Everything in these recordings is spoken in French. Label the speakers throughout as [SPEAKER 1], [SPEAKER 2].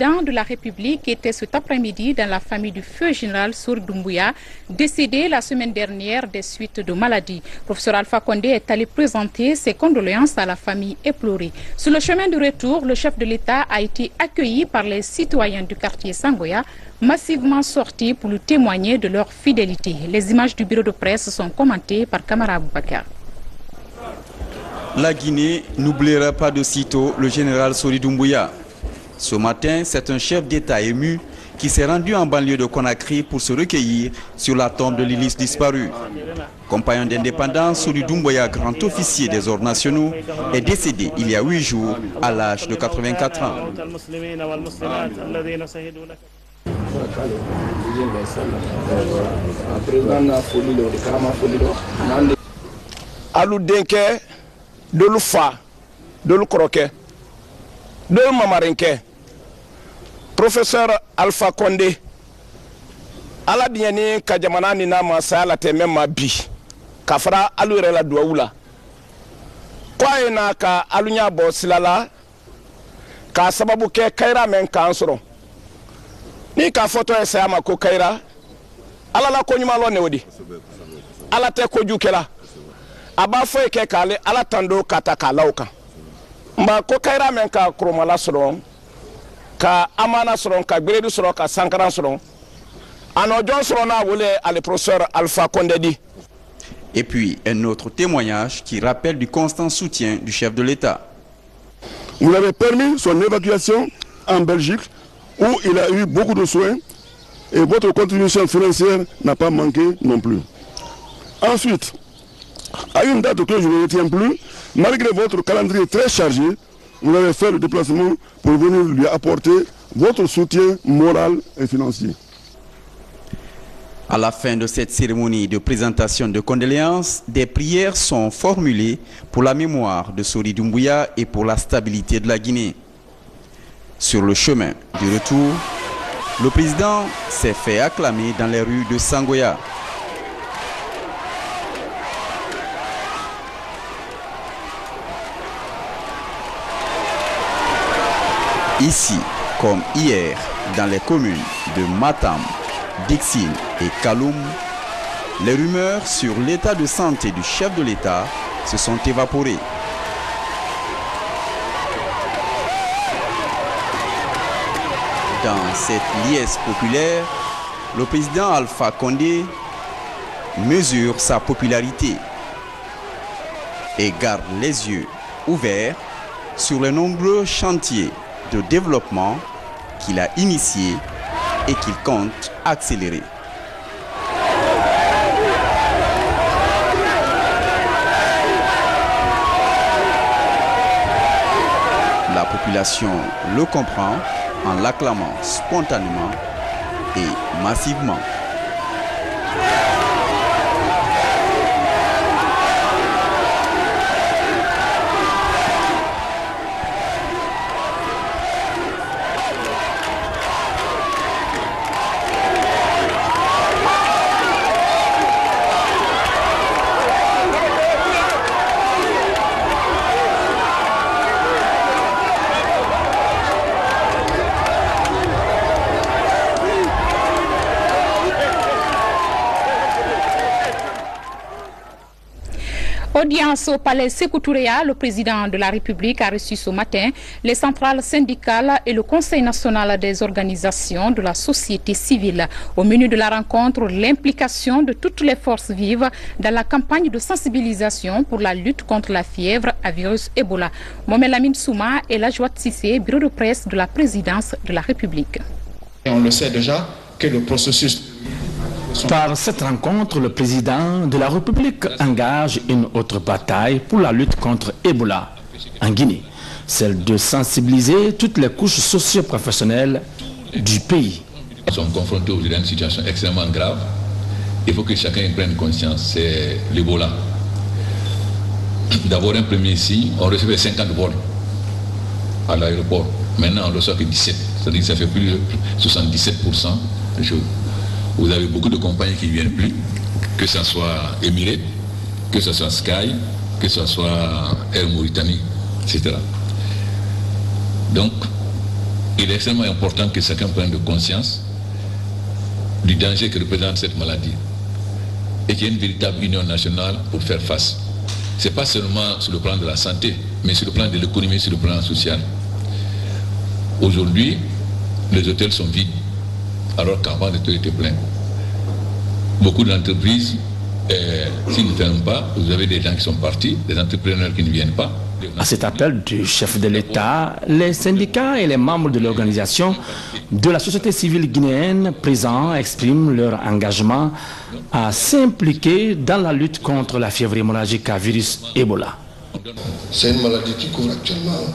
[SPEAKER 1] président de la République était cet après-midi dans la famille du feu général Sori Doumbouya, décédé la semaine dernière des suites de maladie. Professeur Alpha Condé est allé présenter ses condoléances à la famille éplorée. Sur le chemin de retour, le chef de l'État a été accueilli par les citoyens du quartier Sangoya, massivement sortis pour lui témoigner de leur fidélité. Les images du bureau de presse sont commentées par Kamara Aboubakar.
[SPEAKER 2] La Guinée n'oubliera pas de sitôt le général Sori Doumbouya. Ce matin, c'est un chef d'État ému qui s'est rendu en banlieue de Conakry pour se recueillir sur la tombe de l'illustre disparu. Compagnon d'indépendance, Sori Doumbouya, grand officier des ordres nationaux, est décédé il y a 8 jours à l'âge de 84 ans.
[SPEAKER 3] Alou denke, dolu fa, dolu kroke, dolu mamarenke. Professeur Alpha Condé, ala diɲɛni ka jamana ni n'a ma saya la tɛmɛ ma bi ka fara alu yɛrɛ la duwawu la ko a ye na ka alu ɲa bɔ sila la k'a sababu kɛ kayira mɛn k'an sɔrɔ ni k'a fɔtɔ ye saya ma ko kayira ala la ko ɲuman lɔ ne o di ala tɛ kojugu kɛla a b'a fɔ ye kɛ k'ale ala tan do ka ta k'a la o kan nba ko kayira mɛn ka koromala sɔrɔ ka amana sɔrɔ ka gbɛrɛdu sɔrɔ ka sankaran sɔrɔ anɔjɔn sɔrɔ n'a wele ale professeur Alpha Condé dit.
[SPEAKER 2] Et puis un autre témoignage qui rappelle du constant soutien du chef de l'État.
[SPEAKER 4] Vous avez permis son évacuation en Belgique où il a eu beaucoup de soins et votre contribution financière n'a pas manqué non plus. Ensuite, à une date que je ne retiens plus, malgré votre calendrier très chargé, vous avez fait le déplacement pour venir lui apporter votre soutien moral et financier.
[SPEAKER 2] À la fin de cette cérémonie de présentation de condoléances, des prières sont formulées pour la mémoire de Sori Doumbouya et pour la stabilité de la Guinée. Sur le chemin du retour, le président s'est fait acclamer dans les rues de Sangoya. Ici, comme hier, dans les communes de Matam, Dixine et Kaloum, les rumeurs sur l'état de santé du chef de l'État se sont évaporées. Dans cette liesse populaire, le président Alpha Condé mesure sa popularité et garde les yeux ouverts sur les nombreux chantiers de développement qu'il a initié et qu'il compte accélérer. La population le comprend en l'acclamant spontanément et massivement.
[SPEAKER 1] Audience au palais Sékou Touréa, le président de la République a reçu ce matin les centrales syndicales et le Conseil national des organisations de la société civile. Au menu de la rencontre, l'implication de toutes les forces vives dans la campagne de sensibilisation pour la lutte contre la fièvre à virus Ebola. Mohamed Lamine Souma et Lajouat Sissé, bureau de presse de la présidence de la République.
[SPEAKER 5] Et on le sait déjà que le processus...
[SPEAKER 6] Par cette rencontre, le président de la République engage une autre bataille pour la lutte contre Ebola en Guinée, celle de sensibiliser toutes les couches socio-professionnelles du pays.
[SPEAKER 7] Nous sommes confrontés aujourd'hui à une situation extrêmement grave. Il faut que chacun prenne conscience, c'est l'Ebola. D'abord, un premier ici, on recevait 50 vols à l'aéroport. Maintenant, on ne reçoit que 17. C'est-à-dire que ça fait plus de 77% de choses. Vous avez beaucoup de compagnies qui ne viennent plus, que ce soit Emirates, que ce soit Sky, que ce soit Air Mauritanie, etc. Donc, il est extrêmement important que chacun prenne de conscience du danger que représente cette maladie et qu'il y ait une véritable union nationale pour faire face. Ce n'est pas seulement sur le plan de la santé, mais sur le plan de l'économie, sur le plan social. Aujourd'hui, les hôtels sont vides, alors qu'avant les hôtels étaient pleins. Beaucoup d'entreprises, s'ils ne ferment pas, vous avez des gens qui sont partis, des entrepreneurs qui ne viennent pas.
[SPEAKER 6] À cet appel du chef de l'État, les syndicats et les membres de l'organisation de la société civile guinéenne présents expriment leur engagement à s'impliquer dans la lutte contre la fièvre hémorragique à virus Ebola.
[SPEAKER 8] C'est une maladie qui couvre actuellement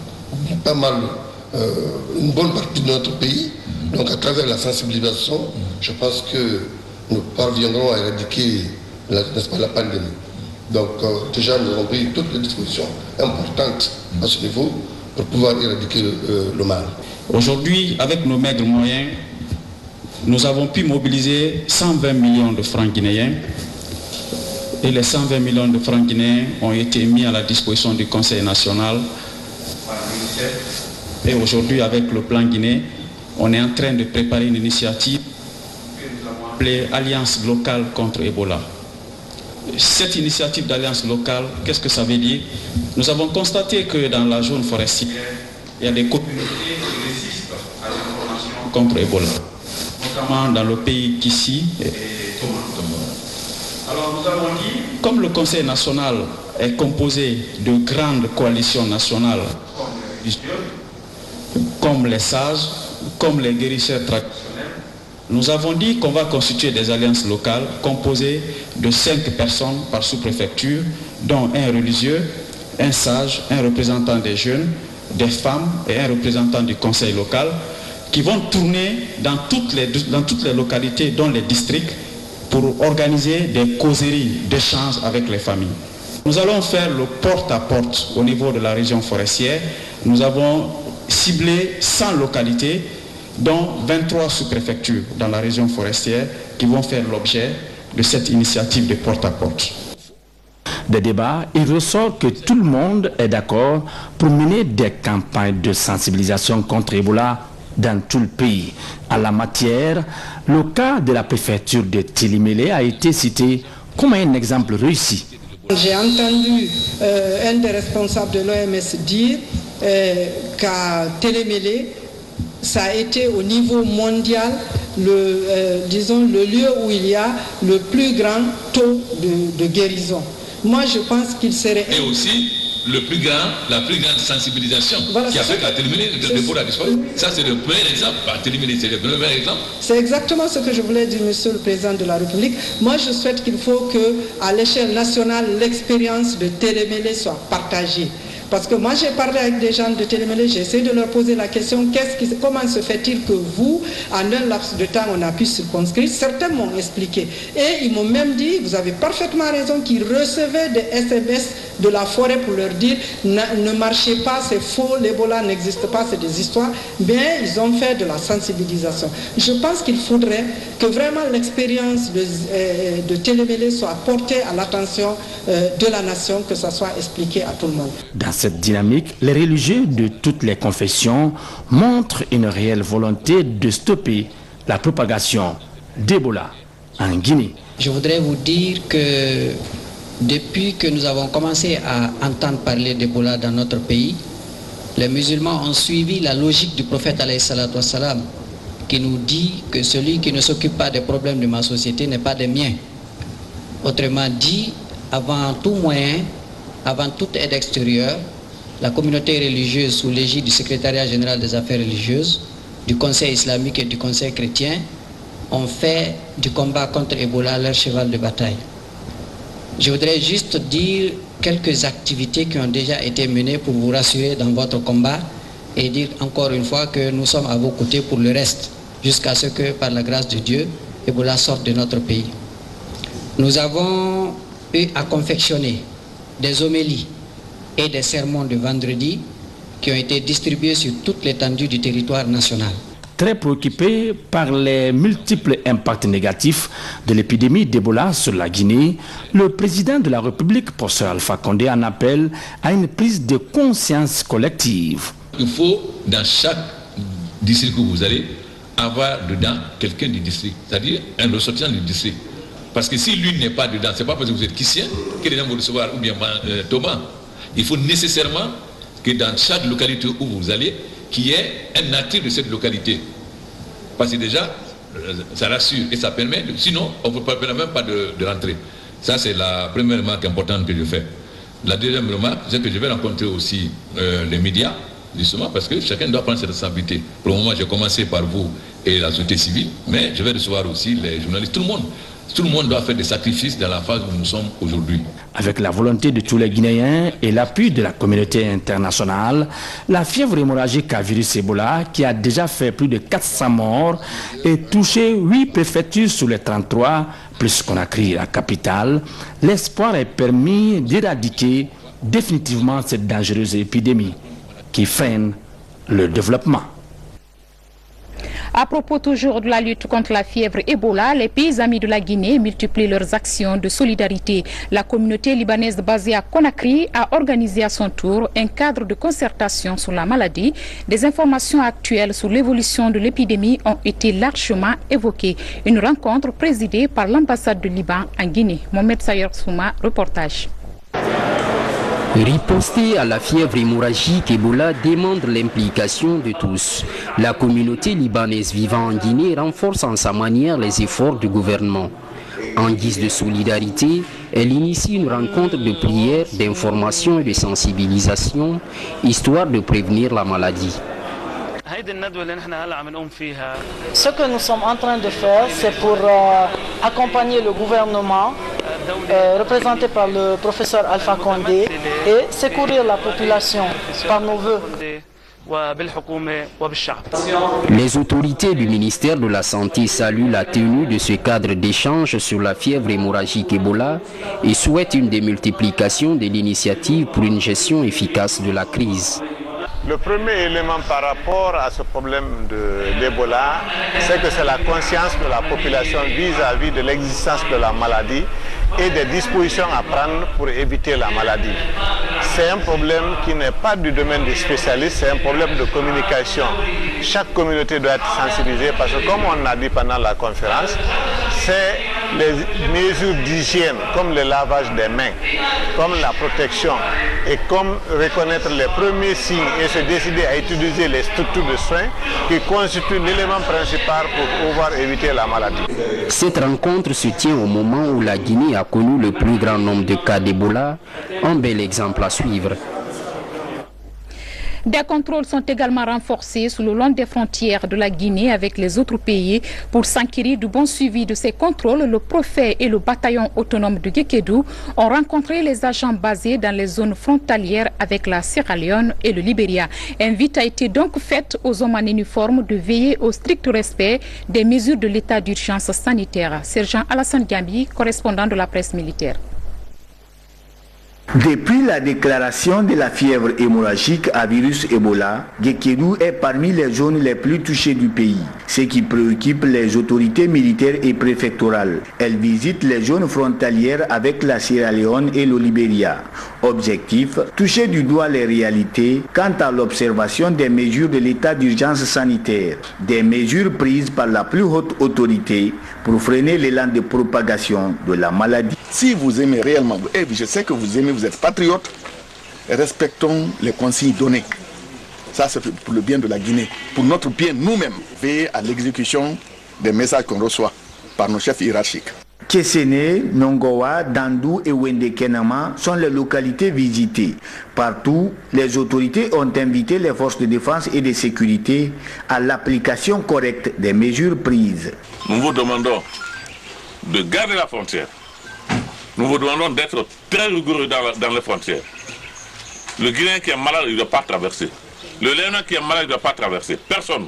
[SPEAKER 8] pas mal, une bonne partie de notre pays. Donc à travers la sensibilisation, je pense que nous parviendrons à éradiquer la pandémie. Donc déjà nous avons pris toutes les dispositions importantes à ce niveau pour pouvoir éradiquer le mal.
[SPEAKER 9] Aujourd'hui, avec nos maigres moyens, nous avons pu mobiliser 120 millions de francs guinéens et les 120 millions de francs guinéens ont été mis à la disposition du Conseil national. Et aujourd'hui, avec le plan Guinée, on est en train de préparer une initiative que nous avons appelée Alliance locale contre Ebola. Cette initiative d'alliance locale, qu'est-ce que ça veut dire? Nous avons constaté que dans la zone forestière, il y a des communautés qui résistent à l'information contre Ebola, notamment dans le pays Kissi et Tomato. Alors nous avons dit, comme le Conseil national est composé de grandes coalitions nationales, comme les sages, comme les guérisseurs traditionnels, nous avons dit qu'on va constituer des alliances locales composées de 5 personnes par sous-préfecture, dont un religieux, un sage, un représentant des jeunes, des femmes et un représentant du conseil local, qui vont tourner dans toutes les localités, dont les districts, pour organiser des causeries d'échange avec les familles. Nous allons faire le porte-à-porte au niveau de la région forestière. Nous avons ciblé 100 localités, dont 23 sous-préfectures dans la région forestière qui vont faire l'objet de cette initiative de porte-à-porte.
[SPEAKER 6] Des débats, il ressort que tout le monde est d'accord pour mener des campagnes de sensibilisation contre Ebola dans tout le pays. En la matière, le cas de la préfecture de Télémélé a été cité comme un exemple réussi.
[SPEAKER 10] J'ai entendu un des responsables de l'OMS dire qu'à Télémélé, ça a été au niveau mondial disons, le lieu où il y a le plus grand taux de guérison. Moi, je pense qu'il serait...
[SPEAKER 7] Et aussi, la plus grande sensibilisation qui a fait qu'à Télémélé, l'Ebola a disparu. Ça, c'est le premier exemple. À Télémélé, c'est le premier exemple.
[SPEAKER 10] C'est exactement ce que je voulais dire, Monsieur le Président de la République. Moi, je souhaite qu'il faut qu'à l'échelle nationale, l'expérience de Télémélé soit partagée. Parce que moi j'ai parlé avec des gens de Télémélé, j'ai essayé de leur poser la question, comment se fait-il que vous, en un laps de temps, on a pu circonscrire? Certains m'ont expliqué. Et ils m'ont même dit, vous avez parfaitement raison, qu'ils recevaient des SMS de la forêt pour leur dire, ne marchez pas, c'est faux, l'Ebola n'existe pas, c'est des histoires. Mais ils ont fait de la sensibilisation. Je pense qu'il faudrait que vraiment l'expérience de Télémélé soit portée à l'attention de la nation, que ça soit expliqué à tout le monde.
[SPEAKER 6] Dans cette dynamique, les religieux de toutes les confessions montrent une réelle volonté de stopper la propagation d'Ebola en Guinée.
[SPEAKER 11] Je voudrais vous dire que depuis que nous avons commencé à entendre parler d'Ebola dans notre pays, les musulmans ont suivi la logique du prophète alayhi salatu wassalam, qui nous dit que celui qui ne s'occupe pas des problèmes de ma société n'est pas des miens. Autrement dit, avant tout moyen, avant toute aide extérieure, la communauté religieuse sous l'égide du secrétariat général des affaires religieuses, du Conseil islamique et du Conseil chrétien ont fait du combat contre Ebola leur cheval de bataille. Je voudrais juste dire quelques activités qui ont déjà été menées pour vous rassurer dans votre combat et dire encore une fois que nous sommes à vos côtés pour le reste, jusqu'à ce que, par la grâce de Dieu, Ebola sorte de notre pays. Nous avons eu à confectionner des homélies et des sermons de vendredi qui ont été distribués sur toute l'étendue du territoire national.
[SPEAKER 6] Très préoccupé par les multiples impacts négatifs de l'épidémie d'Ebola sur la Guinée, le président de la République, professeur Alpha Condé, en appelle à une prise de conscience collective.
[SPEAKER 7] Il faut, dans chaque district où vous allez, avoir dedans quelqu'un du district, c'est-à-dire un ressortissant du district. Parce que si lui n'est pas dedans, ce n'est pas parce que vous êtes Kissien que les gens vont recevoir, ou bien Thomas. Il faut nécessairement que dans chaque localité où vous allez, qu'il y ait un natif de cette localité. Parce que déjà, ça rassure et ça permet, sinon on ne vous permet même pas de rentrer. Ça c'est la première remarque importante que je fais. La deuxième remarque, c'est que je vais rencontrer aussi les médias, justement parce que chacun doit prendre ses responsabilités. Pour le moment, j'ai commencé par vous et la société civile, mais je vais recevoir aussi les journalistes, tout le monde. Tout le monde doit faire des sacrifices dans la phase où nous sommes aujourd'hui.
[SPEAKER 6] Avec la volonté de tous les Guinéens et l'appui de la communauté internationale, la fièvre hémorragique à virus Ebola, qui a déjà fait plus de 400 morts et touché 8 préfectures sur les 33, plus Conakry, la capitale, l'espoir est permis d'éradiquer définitivement cette dangereuse épidémie qui freine le développement.
[SPEAKER 1] À propos toujours de la lutte contre la fièvre Ebola, les pays amis de la Guinée multiplient leurs actions de solidarité. La communauté libanaise basée à Conakry a organisé à son tour un cadre de concertation sur la maladie. Des informations actuelles sur l'évolution de l'épidémie ont été largement évoquées. Une rencontre présidée par l'ambassade de Liban en Guinée. Mohamed Sayer Souma, reportage.
[SPEAKER 12] Riposter à la fièvre hémorragique Ebola demande l'implication de tous. La communauté libanaise vivant en Guinée renforce en sa manière les efforts du gouvernement. En guise de solidarité, elle initie une rencontre de prière, d'information et de sensibilisation, histoire de prévenir la maladie.
[SPEAKER 13] Ce que nous sommes en train de faire, c'est pour accompagner le gouvernement représenté par le professeur Alpha Condé et secourir la population par nos voeux.
[SPEAKER 12] Les autorités du ministère de la Santé saluent la tenue de ce cadre d'échange sur la fièvre hémorragique Ebola et souhaitent une démultiplication de l'initiative pour une gestion efficace de la crise.
[SPEAKER 14] Le premier élément par rapport à ce problème de l'Ebola, c'est que c'est la conscience de la population vis-à-vis de l'existence de la maladie et des dispositions à prendre pour éviter la maladie. C'est un problème qui n'est pas du domaine des spécialistes, c'est un problème de communication. Chaque communauté doit être sensibilisée parce que, comme on a dit pendant la conférence, c'est les mesures d'hygiène comme le lavage des mains, comme la protection et comme reconnaître les premiers signes et se décider à utiliser les structures de soins qui constituent l'élément principal pour pouvoir éviter la maladie.
[SPEAKER 12] Cette rencontre se tient au moment où la Guinée a connu le plus grand nombre de cas d'Ebola, un bel exemple à suivre.
[SPEAKER 1] Des contrôles sont également renforcés sur le long des frontières de la Guinée avec les autres pays. Pour s'enquérir du bon suivi de ces contrôles, le préfet et le bataillon autonome de Guékédou ont rencontré les agents basés dans les zones frontalières avec la Sierra Leone et le Libéria. Invite a été donc faite aux hommes en uniforme de veiller au strict respect des mesures de l'état d'urgence sanitaire. Sergent Alassane Gambi, correspondant de la presse militaire.
[SPEAKER 15] Depuis la déclaration de la fièvre hémorragique à virus Ebola, Guékédou est parmi les zones les plus touchées du pays, ce qui préoccupe les autorités militaires et préfectorales. Elle visite les zones frontalières avec la Sierra Leone et le Libéria. Objectif, toucher du doigt les réalités quant à l'observation des mesures de l'état d'urgence sanitaire, des mesures prises par la plus haute autorité pour freiner l'élan de propagation de la maladie.
[SPEAKER 4] Si vous aimez réellement, et je sais que vous aimez, vous êtes patriote, respectons les consignes données. Ça, c'est pour le bien de la Guinée. Pour notre bien nous-mêmes, veiller à l'exécution des messages qu'on reçoit par nos chefs hiérarchiques.
[SPEAKER 15] Kessene, Nongoa, Dandou et Wendekenama sont les localités visitées. Partout, les autorités ont invité les forces de défense et de sécurité à l'application correcte des mesures prises.
[SPEAKER 16] Nous vous demandons de garder la frontière. Nous vous demandons d'être très rigoureux dans les frontières. Le Guinéen qui est malade, il ne doit pas traverser. Le Léonard qui est malade, il ne doit pas traverser. Personne.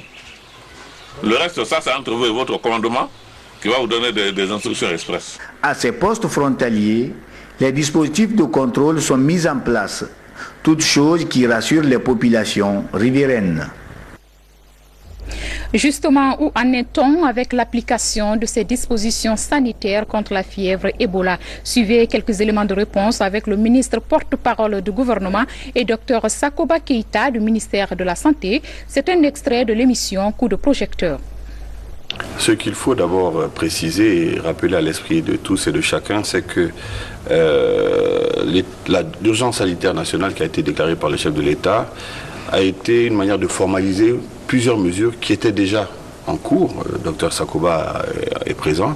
[SPEAKER 16] Le reste, ça, c'est entre vous et votre commandement qui va vous donner des instructions express.
[SPEAKER 15] À ces postes frontaliers, les dispositifs de contrôle sont mis en place, toutes choses qui rassurent les populations riveraines.
[SPEAKER 1] Justement, où en est-on avec l'application de ces dispositions sanitaires contre la fièvre Ebola? Suivez quelques éléments de réponse avec le ministre porte-parole du gouvernement et Dr Sakoba Keïta du ministère de la Santé. C'est un extrait de l'émission Coup de projecteur.
[SPEAKER 17] Ce qu'il faut d'abord préciser et rappeler à l'esprit de tous et de chacun, c'est que l'urgence sanitaire nationale qui a été déclarée par le chef de l'État a été une manière de formaliser plusieurs mesures qui étaient déjà en cours. Dr Sakoba est présent,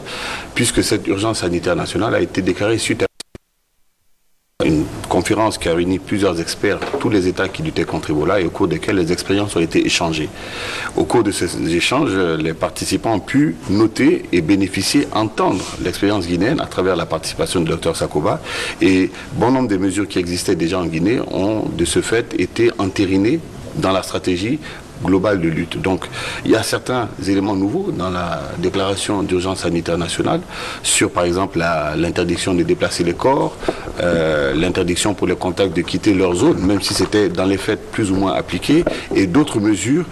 [SPEAKER 17] puisque cette urgence sanitaire nationale a été déclarée suite à une conférence qui a réuni plusieurs experts, tous les États qui luttaient contre Ebola, et au cours desquels les expériences ont été échangées. Au cours de ces échanges, les participants ont pu noter et bénéficier, entendre l'expérience guinéenne à travers la participation de Dr Sakoba, et bon nombre des mesures qui existaient déjà en Guinée ont de ce fait été entérinées dans la stratégie globale de lutte. Donc il y a certains éléments nouveaux dans la déclaration d'urgence sanitaire nationale sur par exemple l'interdiction de déplacer les corps, l'interdiction pour les contacts de quitter leur zone, même si c'était dans les faits plus ou moins appliqué, et d'autres mesures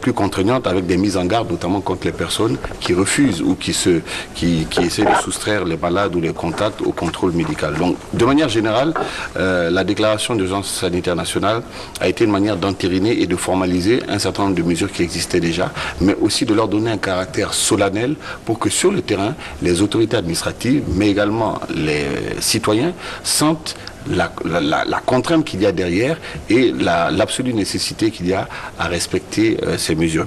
[SPEAKER 17] plus contraignantes avec des mises en garde notamment contre les personnes qui refusent ou qui essaient de soustraire les malades ou les contacts au contrôle médical. Donc de manière générale, la déclaration d'urgence sanitaire nationale a été une manière d'entériner et de formaliser un certain nombre de mesures qui existaient déjà, mais aussi de leur donner un caractère solennel pour que sur le terrain, les autorités administratives, mais également les citoyens sentent la contrainte qu'il y a derrière et l'absolue nécessité qu'il y a à respecter ces mesures.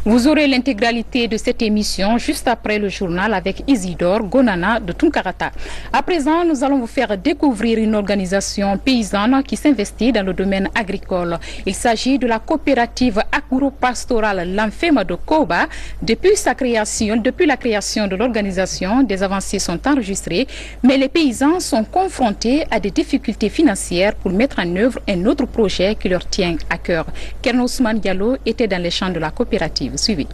[SPEAKER 1] Vous aurez l'intégralité de cette émission juste après le journal avec Isidore Gonana de Tunkarata. À présent, nous allons vous faire découvrir une organisation paysanne qui s'investit dans le domaine agricole. Il s'agit de la coopérative agro-pastorale L'Anfema de Koba. Depuis la création de l'organisation, des avancées sont enregistrées, mais les paysans sont confrontés à des difficultés financières pour mettre en œuvre un autre projet qui leur tient à cœur. Kerno Ousmane Diallo était dans les champs de la coopérative. Suivi.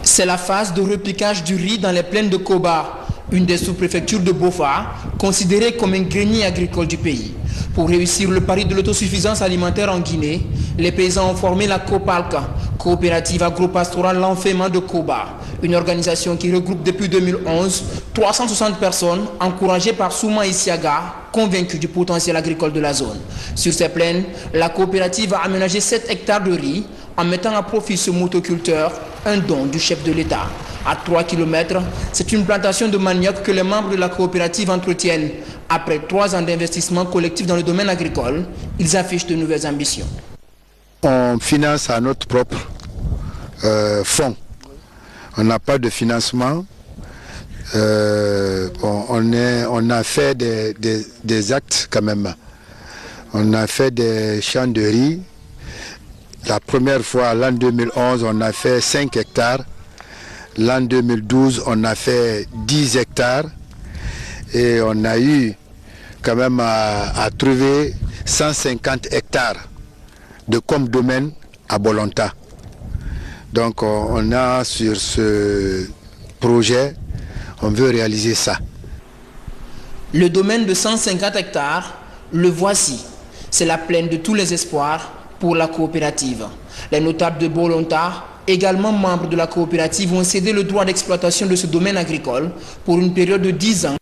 [SPEAKER 18] C'est la phase de repiquage du riz dans les plaines de Koba, une des sous-préfectures de Bofa, considérée comme un grenier agricole du pays. Pour réussir le pari de l'autosuffisance alimentaire en Guinée, les paysans ont formé la COPALCA, coopérative agro-pastorale L'Anfema de Koba, une organisation qui regroupe depuis 2011 360 personnes encouragées par Souma Isiaga, convaincu du potentiel agricole de la zone. Sur ces plaines, la coopérative a aménagé 7 hectares de riz en mettant à profit ce motoculteur, un don du chef de l'État. À 3 km, c'est une plantation de manioc que les membres de la coopérative entretiennent. Après 3 ans d'investissement collectif dans le domaine agricole, ils affichent de nouvelles ambitions.
[SPEAKER 19] On finance à notre propre fonds. On n'a pas de financement. On a fait des actes quand même. On a fait des champs de riz. La première fois, l'an 2011, on a fait 5 hectares. L'an 2012, on a fait 10 hectares. Et on a eu quand même à trouver 150 hectares de comme domaine à Bolonta. Donc on a sur ce projet, on veut réaliser ça.
[SPEAKER 18] Le domaine de 150 hectares, le voici. C'est la plaine de tous les espoirs pour la coopérative. Les notables de Bolonta, également membres de la coopérative, ont cédé le droit d'exploitation de ce domaine agricole pour une période de 10 ans.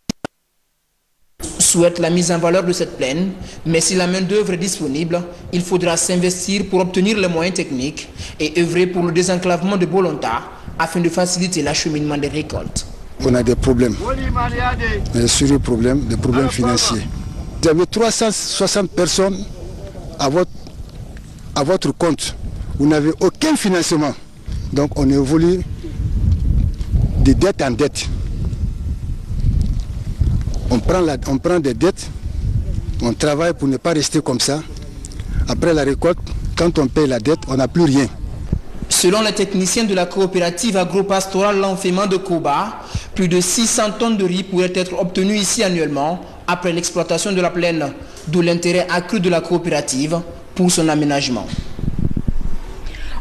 [SPEAKER 18] Souhaitent la mise en valeur de cette plaine, mais si la main-d'œuvre est disponible, il faudra s'investir pour obtenir les moyens techniques et œuvrer pour le désenclavement de Bolonta afin de faciliter l'acheminement des récoltes.
[SPEAKER 19] On a des problèmes, des sérieux problèmes, des problèmes financiers. Vous avez 360 personnes à votre compte. Vous n'avez aucun financement. Donc on évolue de dette en dette. On prend des dettes, on travaille pour ne pas rester comme ça. Après la récolte, quand on paye la dette, on n'a plus rien.
[SPEAKER 18] Selon les techniciens de la coopérative agro-pastorale L'Anfema de Koba, plus de 600 tonnes de riz pourraient être obtenues ici annuellement après l'exploitation de la plaine, d'où l'intérêt accru de la coopérative pour son aménagement.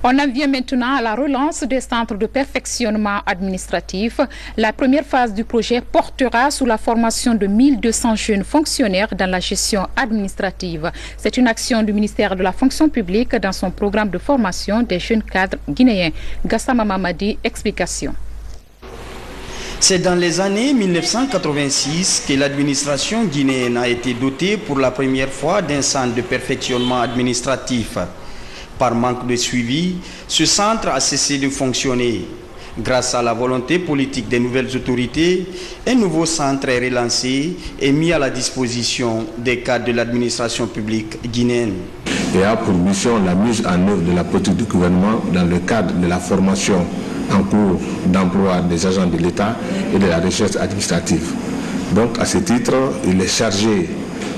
[SPEAKER 1] On en vient maintenant à la relance des centres de perfectionnement administratif. La première phase du projet portera sur la formation de 1200 jeunes fonctionnaires dans la gestion administrative. C'est une action du ministère de la fonction publique dans son programme de formation des jeunes cadres guinéens. Gassama Mamadi, explication.
[SPEAKER 20] C'est dans les années 1986 que l'administration guinéenne a été dotée pour la première fois d'un centre de perfectionnement administratif. Par manque de suivi, ce centre a cessé de fonctionner. Grâce à la volonté politique des nouvelles autorités, un nouveau centre est relancé et mis à la disposition des cadres de l'administration publique guinéenne.
[SPEAKER 21] Et a pour mission la mise en œuvre de la politique du gouvernement dans le cadre de la formation en cours d'emploi des agents de l'État et de la recherche administrative. Donc à ce titre, il est chargé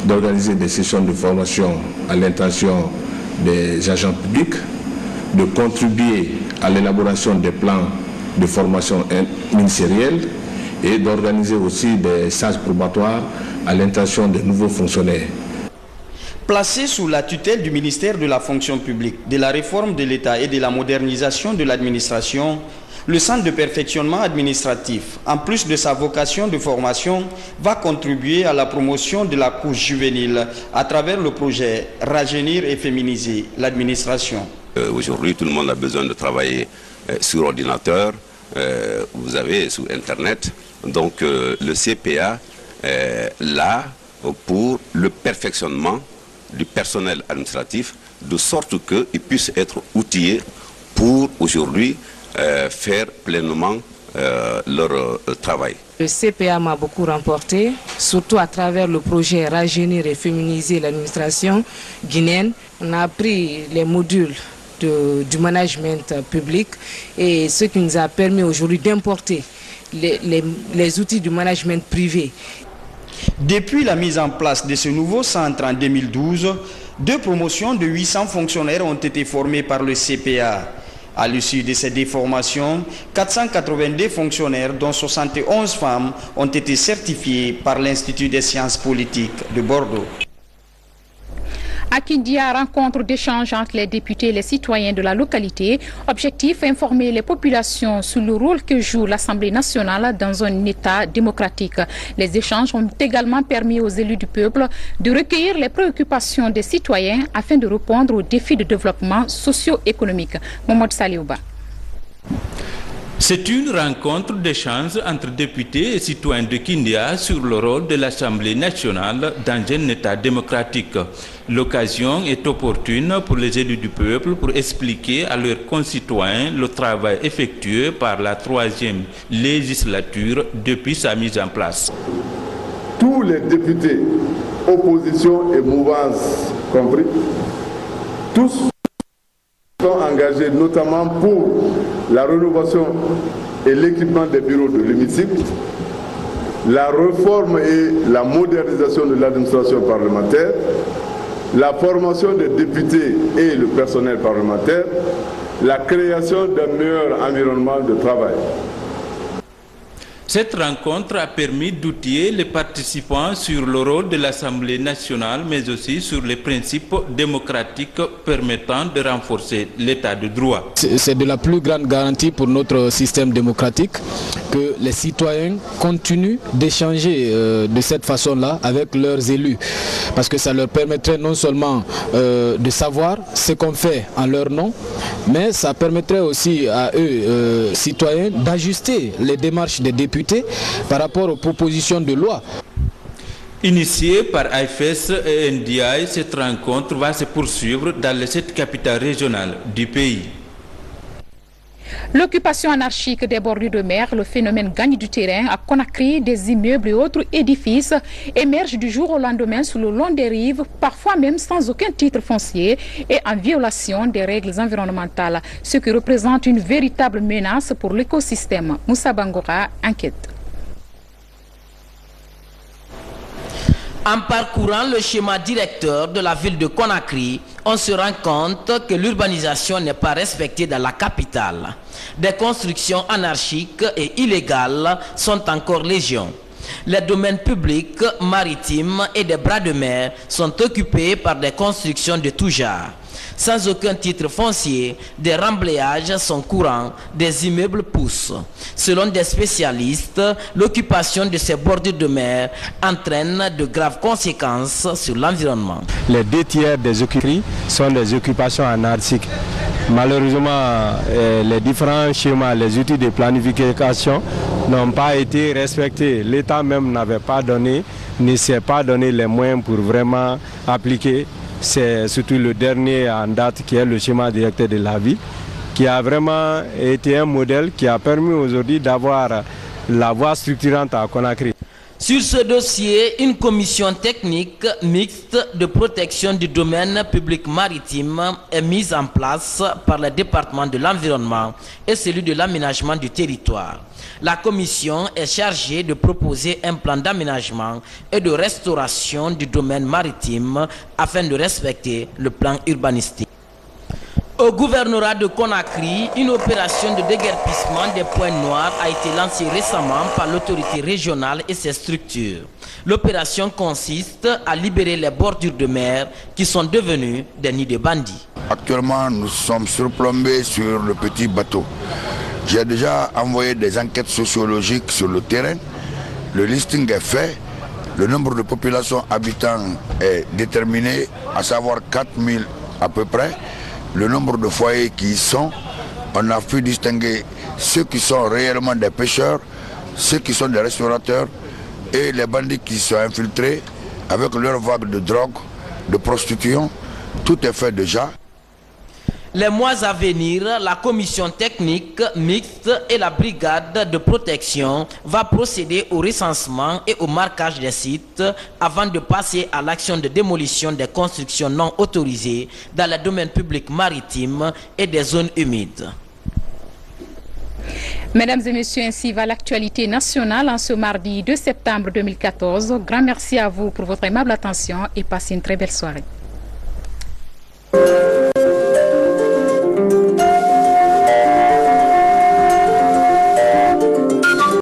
[SPEAKER 21] d'organiser des sessions de formation à l'intention des agents publics, de contribuer à l'élaboration des plans de formation ministérielle et d'organiser aussi des stages probatoires à l'intention des nouveaux fonctionnaires.
[SPEAKER 20] Placé sous la tutelle du ministère de la fonction publique, de la réforme de l'État et de la modernisation de l'administration, le centre de perfectionnement administratif, en plus de sa vocation de formation, va contribuer à la promotion de la couche juvénile à travers le projet Rajeunir et féminiser l'administration.
[SPEAKER 22] Aujourd'hui, tout le monde a besoin de travailler sur ordinateur, vous avez sur Internet, donc le CPA est là pour le perfectionnement du personnel administratif, de sorte qu'il puisse être outillé pour aujourd'hui faire pleinement leur travail.
[SPEAKER 23] Le CPA m'a beaucoup remporté, surtout à travers le projet Rajeunir et féminiser l'administration guinéenne. On a appris les modules du management public et ce qui nous a permis aujourd'hui d'importer les outils du management privé.
[SPEAKER 20] Depuis la mise en place de ce nouveau centre en 2012, 2 promotions de 800 fonctionnaires ont été formées par le CPA. À l'issue de ces déformations, 482 fonctionnaires, dont 71 femmes, ont été certifiés par l'Institut des sciences politiques de Bordeaux.
[SPEAKER 1] À Kindia, rencontre d'échange entre les députés et les citoyens de la localité. Objectif, informer les populations sur le rôle que joue l'Assemblée nationale dans un État démocratique. Les échanges ont également permis aux élus du peuple de recueillir les préoccupations des citoyens afin de répondre aux défis de développement socio-économique. Mohamed Saliouba.
[SPEAKER 24] C'est une rencontre d'échange entre députés et citoyens de Kindia sur le rôle de l'Assemblée nationale dans un État démocratique. L'occasion est opportune pour les élus du peuple pour expliquer à leurs concitoyens le travail effectué par la 3e législature depuis sa mise en place.
[SPEAKER 4] Tous les députés, opposition et mouvance compris, tous sont engagés notamment pour la rénovation et l'équipement des bureaux de l'hémicycle, la réforme et la modernisation de l'administration parlementaire, la formation des députés et le personnel parlementaire, la création d'un meilleur environnement de travail.
[SPEAKER 24] Cette rencontre a permis d'outiller les participants sur le rôle de l'Assemblée nationale, mais aussi sur les principes démocratiques permettant de renforcer l'état de droit.
[SPEAKER 25] C'est de la plus grande garantie pour notre système démocratique que les citoyens continuent d'échanger de cette façon-là avec leurs élus. Parce que ça leur permettrait non seulement de savoir ce qu'on fait en leur nom, mais ça permettrait aussi à eux, citoyens, d'ajuster les démarches des députés par rapport aux propositions de loi.
[SPEAKER 24] Initiée par AFS et NDI, cette rencontre va se poursuivre dans les 7 capitales régionales du pays.
[SPEAKER 1] L'occupation anarchique des bordures de mer, le phénomène gagne du terrain à Conakry, des immeubles et autres édifices émergent du jour au lendemain sur le long des rives, parfois même sans aucun titre foncier et en violation des règles environnementales, ce qui représente une véritable menace pour l'écosystème. Moussa Bangora enquête.
[SPEAKER 26] En parcourant le schéma directeur de la ville de Conakry, on se rend compte que l'urbanisation n'est pas respectée dans la capitale. Des constructions anarchiques et illégales sont encore légion. Les domaines publics, maritimes et des bras de mer sont occupés par des constructions de tout genre. Sans aucun titre foncier, des remblayages sont courants, des immeubles poussent. Selon des spécialistes, l'occupation de ces bordures de mer entraîne de graves conséquences sur l'environnement.
[SPEAKER 2] Les 2 tiers des occupés sont des occupations anarchiques. Malheureusement, les différents schémas, les outils de planification n'ont pas été respectés. L'État même n'avait pas donné, ne s'est pas donné les moyens pour vraiment appliquer. C'est surtout le dernier en date qui est le schéma directeur de la ville, qui a vraiment été un modèle qui a permis aujourd'hui d'avoir la voie structurante à Conakry.
[SPEAKER 26] Sur ce dossier, une commission technique mixte de protection du domaine public maritime est mise en place par le département de l'environnement et celui de l'aménagement du territoire. La commission est chargée de proposer un plan d'aménagement et de restauration du domaine maritime afin de respecter le plan urbanistique. Au gouvernorat de Conakry, une opération de déguerpissement des points noirs a été lancée récemment par l'autorité régionale et ses structures. L'opération consiste à libérer les bordures de mer qui sont devenues des nids de bandits.
[SPEAKER 3] Actuellement, nous sommes surplombés sur le petit bateau. J'ai déjà envoyé des enquêtes sociologiques sur le terrain. Le listing est fait. Le nombre de populations habitantes est déterminé, à savoir 4000 à peu près. Le nombre de foyers qui y sont, on a pu distinguer ceux qui sont réellement des pêcheurs, ceux qui sont des restaurateurs et les bandits qui sont infiltrés avec leur vague de drogue, de prostitution. Tout est fait déjà.
[SPEAKER 26] Les mois à venir, la commission technique mixte et la brigade de protection va procéder au recensement et au marquage des sites avant de passer à l'action de démolition des constructions non autorisées dans le domaine public maritime et des zones humides.
[SPEAKER 1] Mesdames et messieurs, ainsi va l'actualité nationale en ce mardi 2 septembre 2014. Grand merci à vous pour votre aimable attention et passez une très belle soirée.